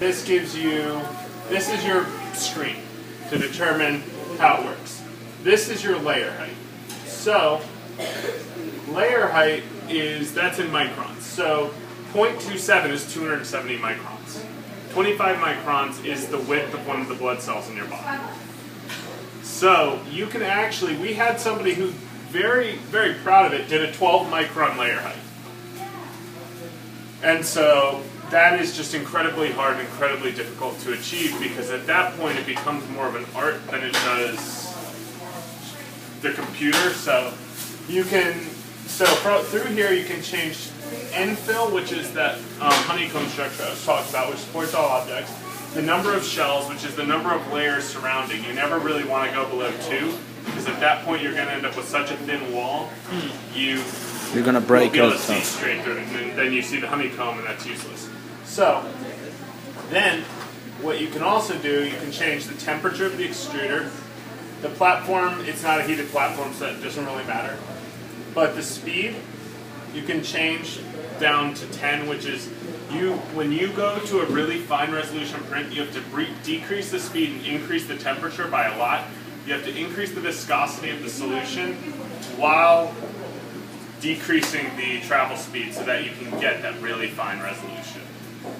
This gives you, this is your screen to determine how it works. This is your layer height. So, layer height is, that's in microns. So, 0.27 is 270 microns. 25 microns is the width of one of the blood cells in your body. So, you can actually, we had somebody who very, very proud of it, did a 12 micron layer height. And so, that is just incredibly hard and incredibly difficult to achieve, because at that point it becomes more of an art than it does the computer. So you can, through here you can change infill, which is that honeycomb structure I was talking about, which supports all objects. The number of shells, which is the number of layers surrounding. You never really want to go below 2, because at that point you're going to end up with such a thin wall, you're going to break it. See straight through it, and then you see the honeycomb, and that's useless. So, then, what you can also do, you can change the temperature of the extruder. The platform, it's not a heated platform, so that doesn't really matter. But the speed, you can change down to 10, which is, when you go to a really fine resolution print, you have to decrease the speed and increase the temperature by a lot. You have to increase the viscosity of the solution while decreasing the travel speed so that you can get that really fine resolution.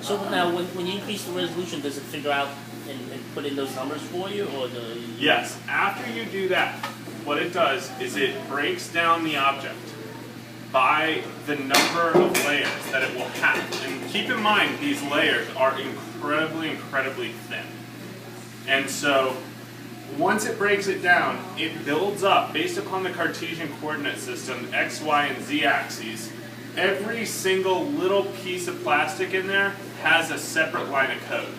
So now, when you increase the resolution, does it figure out and put in those numbers for you, or the? Yes. After you do that, what it does is it breaks down the object by the number of layers that it will have. And keep in mind, these layers are incredibly, incredibly thin. And so, once it breaks it down, it builds up, based upon the Cartesian coordinate system, X, Y, and Z axes. Every single little piece of plastic in there has a separate line of code.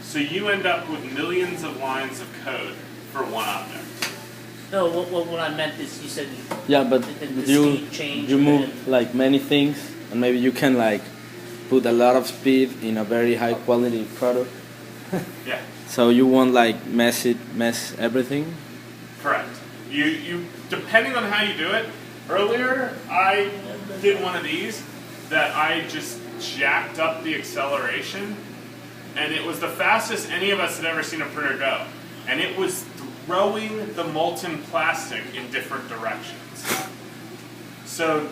So you end up with millions of lines of code for one object. No, what I meant is you said but you move like many things, and maybe you can like put a lot of speed in a very high quality product. Yeah. So you won't like mess everything? Correct. You depending on how you do it. Earlier, I did one of these that I just jacked up the acceleration, and it was the fastest any of us had ever seen a printer go. And it was throwing the molten plastic in different directions. So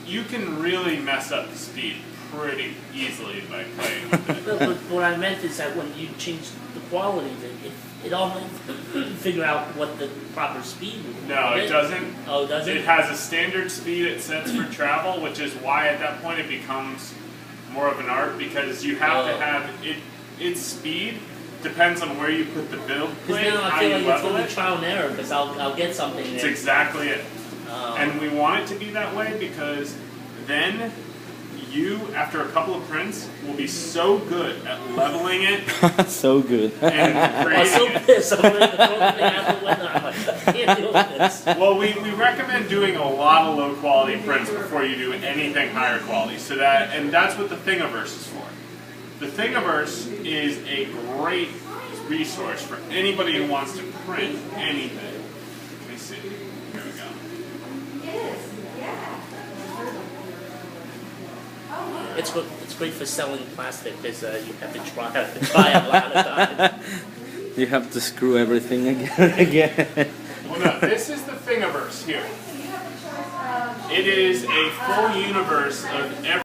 you can really mess up the speed pretty easily by playing with it. No, but what I meant is that when you change the quality, it almost figure out what the proper speed would be. No, it doesn't. Oh, does it? It has a standard speed it sets for travel, which is why at that point it becomes more of an art, because you have to have its speed depends on where you put the build plate, now how I feel you like it's level going to it. be trial and error, because I'll get something. That's exactly it. And we want it to be that way because then you, after a couple of prints, will be so good at leveling it. So good. And creating I'm so pissed. I'm going to throw the thing out the window. I'm like, I can't deal with this. Well, we recommend doing a lot of low quality prints before you do anything higher quality. So and that's what the Thingiverse is for. The Thingiverse is a great resource for anybody who wants to print anything. Let me see. Here we go. It's great for selling plastic, because you have to try a lot of times. You have to screw everything again. Well, no, this is the Thingiverse here. It is a full universe of every